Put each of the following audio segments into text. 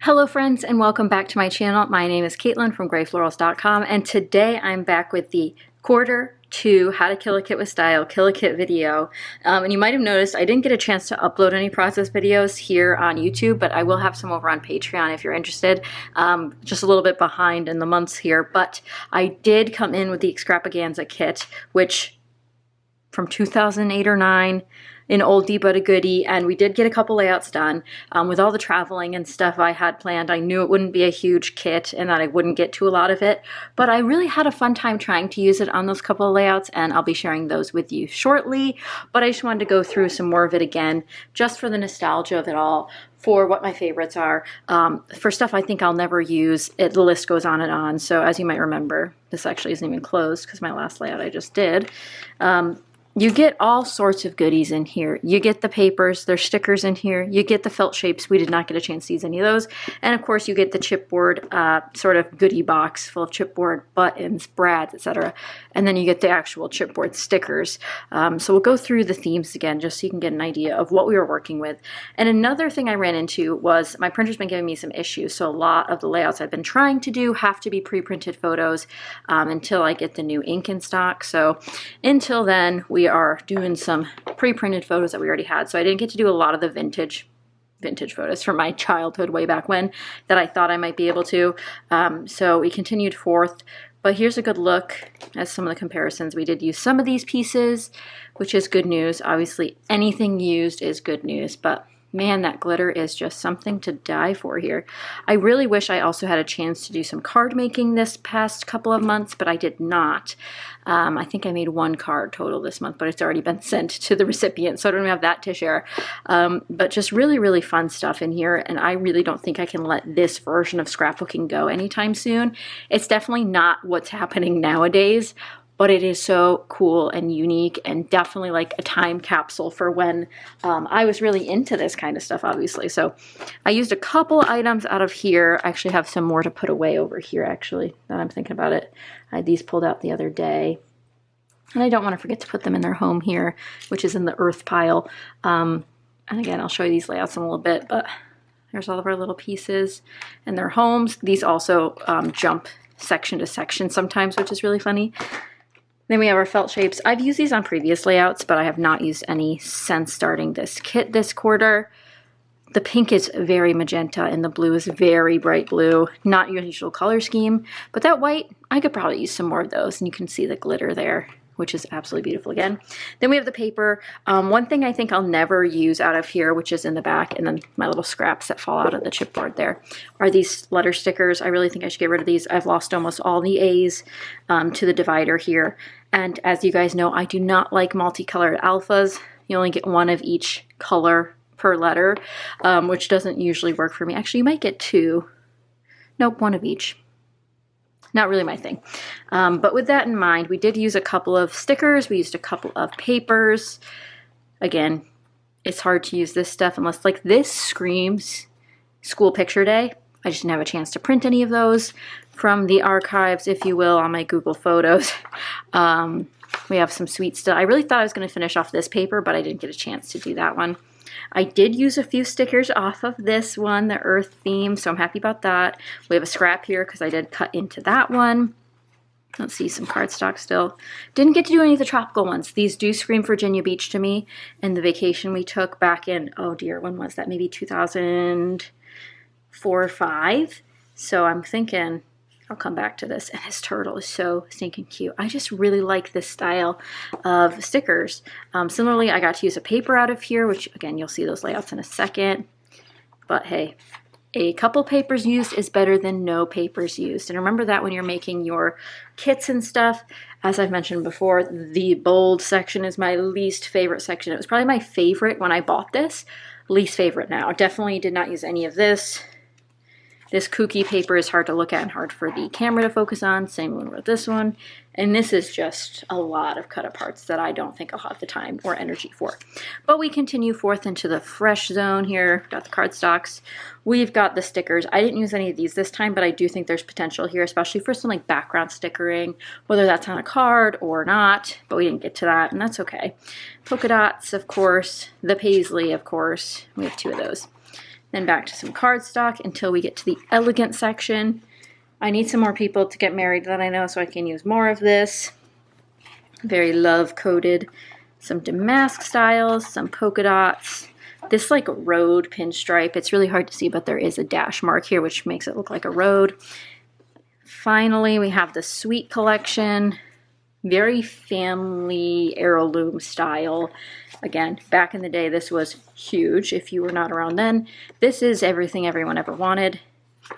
Hello friends and welcome back to my channel. My name is Katelyn from Florals.com and today I'm back with the Q2 How to Kill a Kit with Style Kill a Kit video. And you might have noticed I didn't get a chance to upload any process videos here on YouTube, but I will have some over on Patreon if you're interested. Just a little bit behind in the months here, but I did come in with the Scrapbook kit, which from 2008 or 9, an oldie but a goodie, and we did get a couple layouts done. With all the traveling and stuff I had planned, I knew it wouldn't be a huge kit and that I wouldn't get to a lot of it, but I really had a fun time trying to use it on those couple of layouts, and I'll be sharing those with you shortly. But I just wanted to go through some more of it again, just for the nostalgia of it all, for what my favorites are. For stuff I think I'll never use, the list goes on and on. So as you might remember, this actually isn't even closed because my last layout I just did. You get all sorts of goodies in here. You get the papers, there's stickers in here. You get the felt shapes. We did not get a chance to use any of those. And of course you get the chipboard sort of goodie box full of chipboard buttons, brads, etc. And then you get the actual chipboard stickers. So we'll go through the themes again just so you can get an idea of what we were working with. And another thing I ran into was my printer's been giving me some issues. So a lot of the layouts I've been trying to do have to be pre-printed photos until I get the new ink in stock. So until then, we are doing some pre-printed photos that we already had. So I didn't get to do a lot of the vintage photos from my childhood way back when that I thought I might be able to. So we continued forth, but here's a good look at some of the comparisons. We did use some of these pieces, which is good news. Obviously anything used is good news, but man, that glitter is just something to die for here. I really wish I also had a chance to do some card making this past couple of months, but I did not. I think I made one card total this month, but it's already been sent to the recipient, so I don't have that to share. But just really, really fun stuff in here, and I really don't think I can let this version of scrapbooking go anytime soon. It's definitely not what's happening nowadays, but it is so cool and unique and definitely like a time capsule for when I was really into this kind of stuff, obviously. So I used a couple items out of here. I actually have some more to put away over here, actually, that I'm thinking about it. I had these pulled out the other day, and I don't want to forget to put them in their home here, which is in the earth pile. And again, I'll show you these layouts in a little bit, but there's all of our little pieces and their homes. These also jump section to section sometimes, which is really funny. Then we have our felt shapes. I've used these on previous layouts, but I have not used any since starting this kit this quarter. The pink is very magenta and the blue is very bright blue. Not your usual color scheme, but that white, I could probably use some more of those, and you can see the glitter there, which is absolutely beautiful again. Then we have the paper. One thing I think I'll never use out of here, which is in the back, and then my little scraps that fall out of the chipboard there, are these letter stickers. I really think I should get rid of these. I've lost almost all the A's to the divider here. And as you guys know, I do not like multicolored alphas. You only get one of each color per letter, which doesn't usually work for me. Actually, you might get two. Nope, one of each. Not really my thing. But with that in mind, we did use a couple of stickers. We used a couple of papers. Again, it's hard to use this stuff unless, like, this screams school picture day. I just didn't have a chance to print any of those from the archives, if you will, on my Google Photos. We have some sweet stuff. I really thought I was going to finish off this paper, but I didn't get a chance to do that one. I did use a few stickers off of this one, the earth theme, so I'm happy about that. We have a scrap here because I did cut into that one. Let's see, some cardstock still. Didn't get to do any of the tropical ones. These do scream Virginia Beach to me, and the vacation we took back in, oh dear, when was that? Maybe 2004 or 5. So I'm thinking I'll come back to this, and this turtle is so stinking cute. I just really like this style of stickers. Similarly, I got to use a paper out of here, which again, you'll see those layouts in a second. But hey, a couple papers used is better than no papers used. And remember that when you're making your kits and stuff. As I've mentioned before, the bold section is my least favorite section. It was probably my favorite when I bought this, least favorite now. Definitely did not use any of this. This kooky paper is hard to look at and hard for the camera to focus on. Same one with this one. And this is just a lot of cut aparts that I don't think I'll have the time or energy for. But we continue forth into the fresh zone here. Got the cardstocks. We've got the stickers. I didn't use any of these this time, but I do think there's potential here, especially for some like background stickering, whether that's on a card or not, but we didn't get to that, and that's okay. Polka dots, of course. The paisley, of course. We have two of those. then back to some cardstock until we get to the elegant section. I need some more people to get married that I know so I can use more of this. Very love coated. Some damask styles, some polka dots. This like road pinstripe, it's really hard to see, but there is a dash mark here which makes it look like a road. Finally, we have the Sweet collection. Very family heirloom style. Again, back in the day, this was huge. If you were not around then, this is everything everyone ever wanted,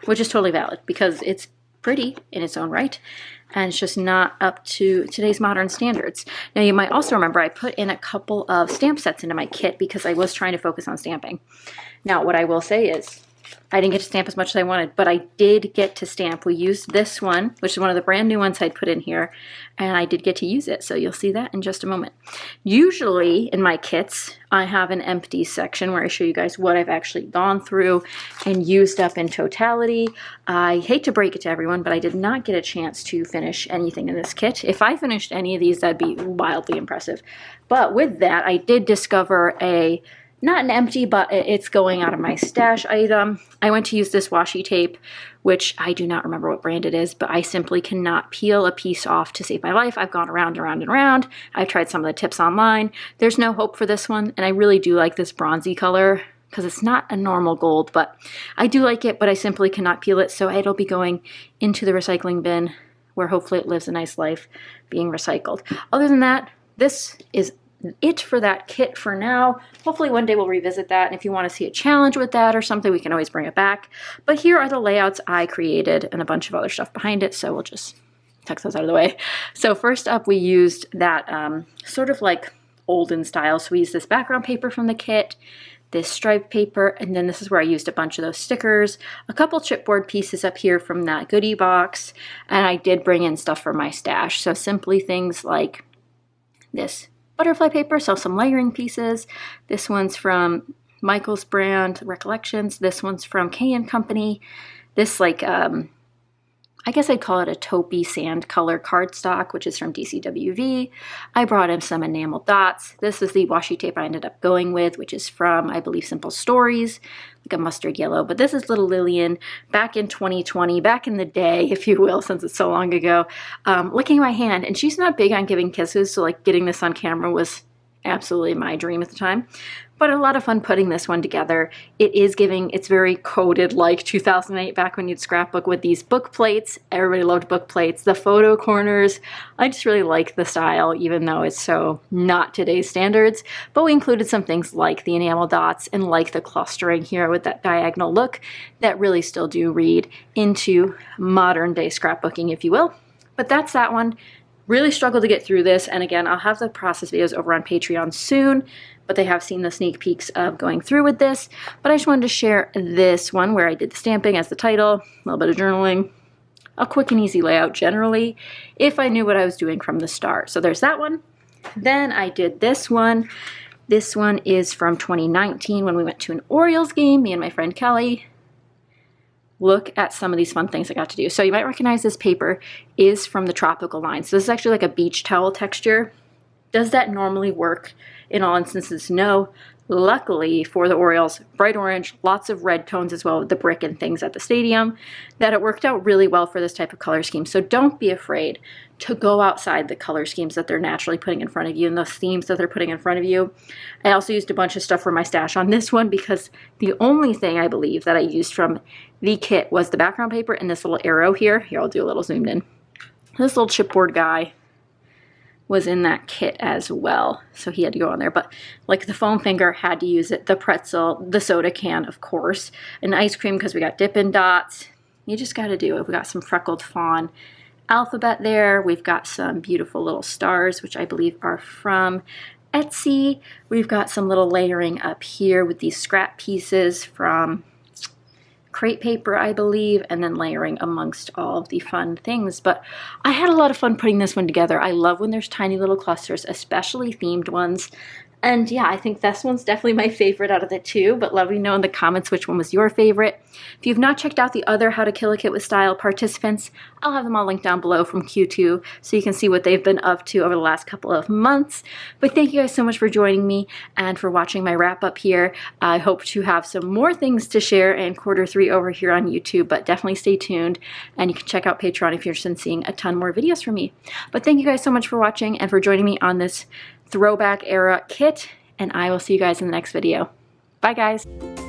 which is totally valid because it's pretty in its own right, and it's just not up to today's modern standards. Now, you might also remember I put in a couple of stamp sets into my kit because I was trying to focus on stamping. Now, what I will say is I didn't get to stamp as much as I wanted, but I did get to stamp. We used this one, which is one of the brand new ones I'd put in here, and I did get to use it, so you'll see that in just a moment. Usually in my kits, I have an empty section where I show you guys what I've actually gone through and used up in totality. I hate to break it to everyone, but I did not get a chance to finish anything in this kit. If I finished any of these, that'd be wildly impressive. But with that, I did discover not an empty, but it's going out of my stash item. I went to use this washi tape, which I do not remember what brand it is, but I simply cannot peel a piece off to save my life. I've gone around and around and around. I've tried some of the tips online. There's no hope for this one, and I really do like this bronzy color because it's not a normal gold, but I do like it, but I simply cannot peel it, so it'll be going into the recycling bin where hopefully it lives a nice life being recycled. Other than that, this is it for that kit for now. Hopefully one day we'll revisit that, and if you want to see a challenge with that or something, we can always bring it back. But here are the layouts I created and a bunch of other stuff behind it, so we'll just tuck those out of the way. So first up, we used that sort of like olden style, so we used this background paper from the kit, this striped paper, and then this is where I used a bunch of those stickers, a couple chipboard pieces up here from that goodie box, and I did bring in stuff for my stash, so simply things like this butterfly paper, so some layering pieces. This one's from Michael's brand, Recollections. This one's from K & Company. This like, I guess I'd call it a taupey sand color cardstock, which is from DCWV. I brought in some enamel dots. This is the washi tape I ended up going with, which is from, I believe, Simple Stories, like a mustard yellow. But this is Little Lillian back in 2020, back in the day, if you will, since it's so long ago, licking my hand. And she's not big on giving kisses, so like getting this on camera was absolutely my dream at the time. But a lot of fun putting this one together. It is giving, it's very coded like 2008, back when you'd scrapbook with these book plates. Everybody loved book plates. The photo corners, I just really like the style, even though it's so not today's standards. But we included some things like the enamel dots and like the clustering here with that diagonal look that really still do read into modern day scrapbooking, if you will. But that's that one. Really struggled to get through this, and again, I'll have the process videos over on Patreon soon, but they have seen the sneak peeks of going through with this. But I just wanted to share this one where I did the stamping as the title, a little bit of journaling, a quick and easy layout generally, if I knew what I was doing from the start. So there's that one. Then I did this one. This one is from 2019 when we went to an Orioles game, me and my friend Kelly. Look at some of these fun things I got to do. So you might recognize this paper is from the tropical line. So this is actually like a beach towel texture. Does that normally work in all instances? No. Luckily for the Orioles, bright orange, lots of red tones as well with the brick and things at the stadium, that it worked out really well for this type of color scheme. So don't be afraid to go outside the color schemes that they're naturally putting in front of you and those themes that they're putting in front of you. I also used a bunch of stuff for my stash on this one because the only thing I believe that I used from the kit was the background paper and this little arrow here. Here, I'll do a little zoomed in. This little chipboard guy was in that kit as well, so he had to go on there. But like the foam finger, had to use it, the pretzel, the soda can, of course, an ice cream because we got Dippin' Dots. You just got to do it. We got some freckled fawn alphabet there. We've got some beautiful little stars, which I believe are from Etsy. We've got some little layering up here with these scrap pieces from crepe paper, I believe, and then layering amongst all of the fun things. But I had a lot of fun putting this one together. I love when there's tiny little clusters, especially themed ones. And yeah, I think this one's definitely my favorite out of the two, but let me know in the comments which one was your favorite. If you've not checked out the other How to Kill a Kit with Style participants, I'll have them all linked down below from Q2 so you can see what they've been up to over the last couple of months. But thank you guys so much for joining me and for watching my wrap up here. I hope to have some more things to share in Q3 over here on YouTube, but definitely stay tuned, and you can check out Patreon if you're interested in seeing a ton more videos from me. But thank you guys so much for watching and for joining me on this throwback era kit, and I will see you guys in the next video. Bye guys!